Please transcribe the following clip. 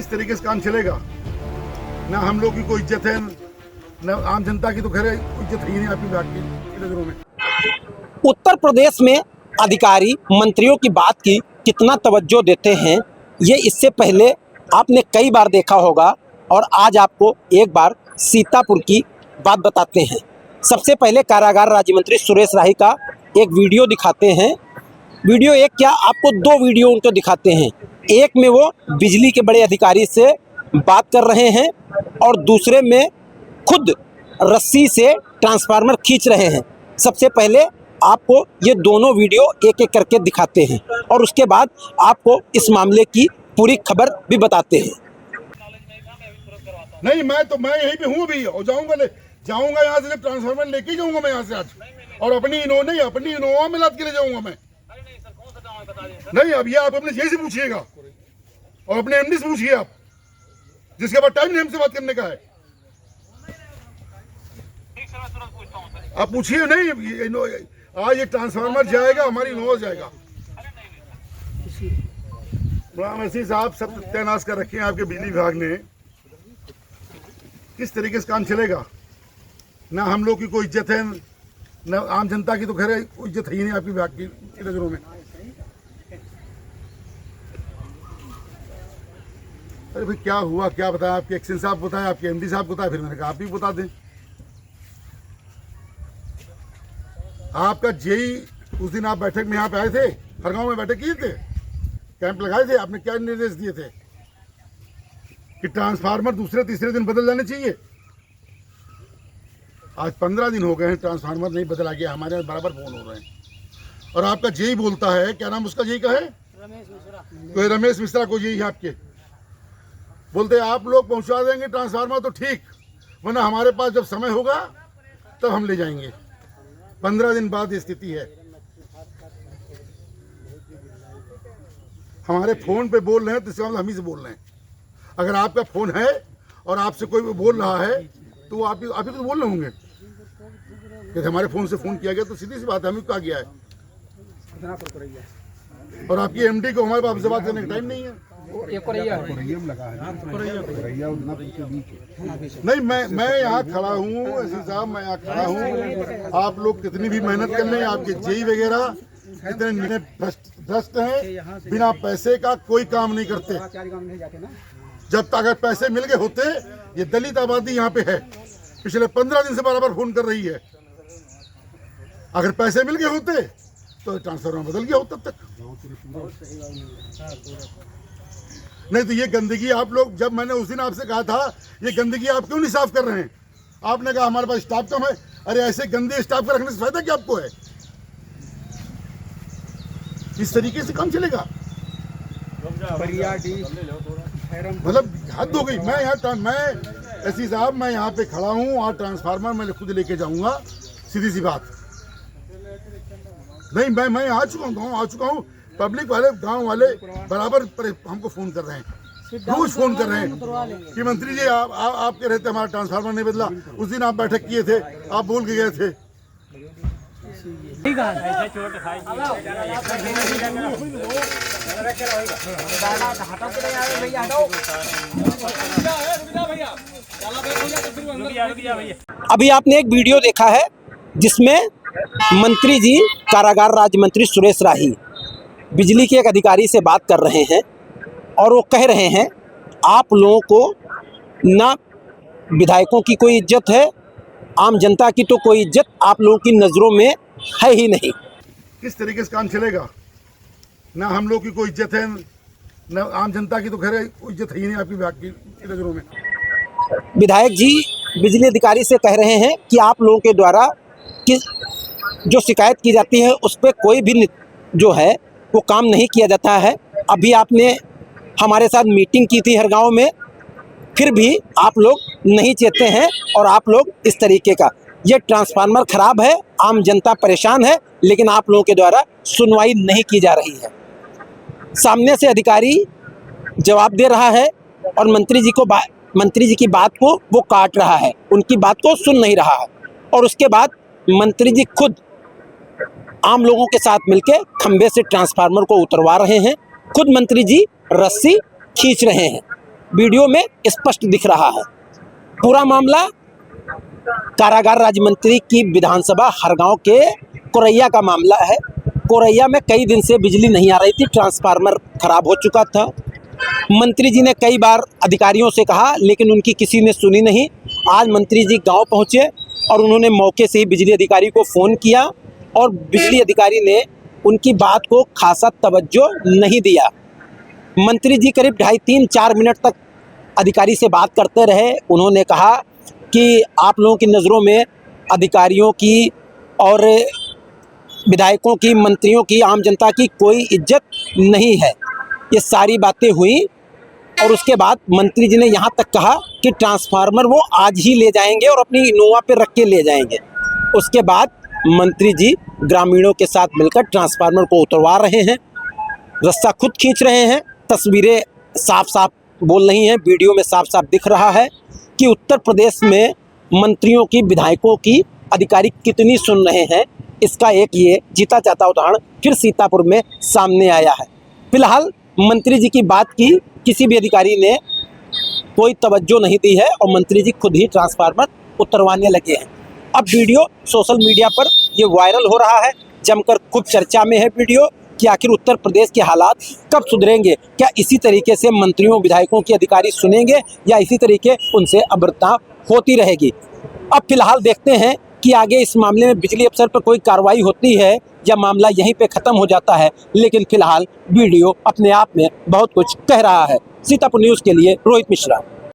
किस तरीके से काम चलेगा। ना हम लोग की कोई इज्जत है, न आम जनता की तो खैर इज्जत है ही नहीं आपकी विभाग की नजरों में। उत्तर प्रदेश में अधिकारी मंत्रियों की बात की कितना तवज्जो देते हैं, ये इससे पहले आपने कई बार देखा होगा और आज आपको एक बार सीतापुर की बात बताते हैं। सबसे पहले कारागार राज्य मंत्री सुरेश राही का एक वीडियो दिखाते हैं। वीडियो एक क्या, आपको दो वीडियो उनको दिखाते हैं। एक में वो बिजली के बड़े अधिकारी से बात कर रहे हैं और दूसरे में खुद रस्सी से ट्रांसफार्मर खींच रहे हैं। सबसे पहले आपको ये दोनों वीडियो एक एक करके दिखाते हैं और उसके बाद आपको इस मामले की पूरी खबर भी बताते हैं। नहीं, मैं यहीं पे हूँ अभी और जाऊंगा यहाँ से, ट्रांसफार्मर लेके जाऊंगा मैं यहाँ से आज, और अपनी इनोवा में लाद के ले जाऊंगा मैं। नहीं, अब ये आप अपने जेई से पूछिएगा और अपने एमडी से पूछिए आप, जिसके बाद टाइम नहीं हमसे बात करने का है। आप पूछिए। नहीं, आज ये ट्रांसफार्मर जाएगा, हमारी इनोवा जाएगा। मसीह साहब सब सत्यानाश कर रखे हैं आपके बिजली विभाग ने। किस तरीके से काम चलेगा। ना हम लोग की कोई इज्जत है, न आम जनता की तो खैर इज्जत है ही नहीं आपकी विभाग की नजरों में। अरे भाई क्या हुआ, क्या बताया, आपके एक्शन साहब बताया, आपके एमडी साहब बताया, फिर मैंने कहा आप भी बता दें। आपका जेई उस दिन आप बैठक में यहाँ पे आए थे, हर गांव में बैठक किए थे, कैंप लगाए थे, आपने क्या निर्देश दिए थे कि ट्रांसफार्मर दूसरे तीसरे दिन बदल जाने चाहिए। आज 15 दिन हो गए हैं, ट्रांसफार्मर नहीं बदला गया, हमारे यहाँ बराबर फोन हो रहे हैं। और आपका जेई बोलता है, क्या नाम उसका जेई का है, कोई रमेश मिश्रा को जेई है आपके, बोलते हैं आप लोग पहुंचा देंगे ट्रांसफार्मर तो ठीक, वरना हमारे पास जब समय होगा तब हम ले जाएंगे। 15 दिन बाद ये स्थिति है। हमारे फोन पे बोल रहे हैं तो इसका मतलब हम ही से बोल रहे हैं। अगर आपका फोन है और आपसे कोई बोल रहा है तो वो आप ही तो बोल रहे होंगे कि हमारे फोन से फोन किया गया, तो सीधी सी बात है, हमें कहा गया है। और आपकी एमडी को हमारे पास से बात करने का टाइम नहीं है। नहीं, मैं यहाँ खड़ा हूँ ऐसी साहब, मैं यहाँ खड़ा हूँ। आप लोग कितनी भी मेहनत कर लें, आपके जेई वगैरह इतने भ्रष्ट हैं, बिना पैसे का कोई काम नहीं करते। जब तक अगर पैसे मिल गए होते, ये दलित आबादी यहाँ पे है, पिछले 15 दिन से बराबर फोन कर रही है। अगर पैसे मिल गए होते तो ट्रांसफार्मर बदल गया होता तब तक। नहीं तो ये गंदगी आप लोग, जब मैंने उस दिन आपसे कहा था ये गंदगी आप क्यों नहीं साफ कर रहे हैं, आपने कहा हमारे पास स्टाफ कम है। अरे ऐसे गंदे स्टाफ को रखने से फायदा क्या आपको है। इस तरीके से काम चलेगा, मतलब हद हो गई। मैं ऐसी साहब, मैं यहाँ पे खड़ा हूँ और ट्रांसफार्मर मैं खुद लेके जाऊंगा, सीधी सी बात। नहीं, मैं आ चुका हूँ। पब्लिक वाले, गांव वाले बराबर हमको फोन कर रहे हैं, रोज फोन कर रहे हैं कि मंत्री जी आपके रहते हमारा ट्रांसफार्मर नहीं बदला। उस दिन आप बैठक किए थे, आप बोल के गए थे। अभी आपने एक वीडियो देखा है जिसमें मंत्री जी, कारागार राज्य मंत्री सुरेश राही बिजली के एक अधिकारी से बात कर रहे हैं और वो कह रहे हैं आप लोगों को ना विधायकों की कोई इज्जत है, आम जनता की तो कोई इज्जत आप लोगों की नज़रों में है ही नहीं। किस तरीके से काम चलेगा। ना हम लोग की कोई इज्जत है, न आम जनता की तो खैर इज्जत है ही नहीं आपकी विभाग की नज़रों में। विधायक जी बिजली अधिकारी से कह रहे हैं कि आप लोगों के द्वारा कि जो शिकायत की जाती है उस पर कोई भी जो है वो काम नहीं किया जाता है। अभी आपने हमारे साथ मीटिंग की थी हर गांव में, फिर भी आप लोग नहीं चेते हैं और आप लोग इस तरीके का, ये ट्रांसफार्मर खराब है, आम जनता परेशान है, लेकिन आप लोगों के द्वारा सुनवाई नहीं की जा रही है। सामने से अधिकारी जवाब दे रहा है और मंत्री जी की बात को वो काट रहा है, उनकी बात को सुन नहीं रहा है। और उसके बाद मंत्री जी खुद आम लोगों के साथ मिलकर खंबे से ट्रांसफार्मर को उतरवा रहे हैं, खुद मंत्री जी रस्सी खींच रहे हैं। वीडियो में स्पष्ट दिख रहा है। पूरा मामला कारागार राज्य मंत्री की विधानसभा हरगांव के कोरैया का मामला है। कोरैया में कई दिन से बिजली नहीं आ रही थी, ट्रांसफार्मर खराब हो चुका था। मंत्री जी ने कई बार अधिकारियों से कहा, लेकिन उनकी किसी ने सुनी नहीं। आज मंत्री जी गांव पहुंचे और उन्होंने मौके से ही बिजली अधिकारी को फ़ोन किया और बिजली अधिकारी ने उनकी बात को खासा तवज्जो नहीं दिया। मंत्री जी करीब 2.5-3-4 मिनट तक अधिकारी से बात करते रहे। उन्होंने कहा कि आप लोगों की नज़रों में अधिकारियों की और विधायकों की, मंत्रियों की, आम जनता की कोई इज्जत नहीं है। ये सारी बातें हुई और उसके बाद मंत्री जी ने यहाँ तक कहा कि ट्रांसफार्मर वो आज ही ले जाएंगे और अपनी इनोवा पे रख के ले जाएंगे। उसके बाद मंत्री जी ग्रामीणों के साथ मिलकर ट्रांसफार्मर को उतरवा रहे हैं, रास्ता खुद खींच रहे हैं। तस्वीरें साफ साफ बोल रही हैं, वीडियो में साफ साफ दिख रहा है कि उत्तर प्रदेश में मंत्रियों की, विधायकों की अधिकारी कितनी सुन रहे हैं। इसका एक ये जीता जाता उदाहरण फिर सीतापुर में सामने आया है। फिलहाल मंत्री जी की बात की किसी भी अधिकारी ने कोई तवज्जो नहीं दी है और मंत्री जी खुद ही ट्रांसफार्मर उतरवाने लगे हैं। अब वीडियो सोशल मीडिया पर ये वायरल हो रहा है, जमकर खूब चर्चा में है वीडियो कि आखिर उत्तर प्रदेश के हालात कब सुधरेंगे। क्या इसी तरीके से मंत्रियों, विधायकों की अधिकारी सुनेंगे या इसी तरीके उनसे अभद्रता होती रहेगी। अब फिलहाल देखते हैं कि आगे इस मामले में बिजली अफसर पर कोई कार्रवाई होती है या मामला यहीं पे ख़त्म हो जाता है। लेकिन फिलहाल वीडियो अपने आप में बहुत कुछ कह रहा है। सीतापुर न्यूज़ के लिए रोहित मिश्रा।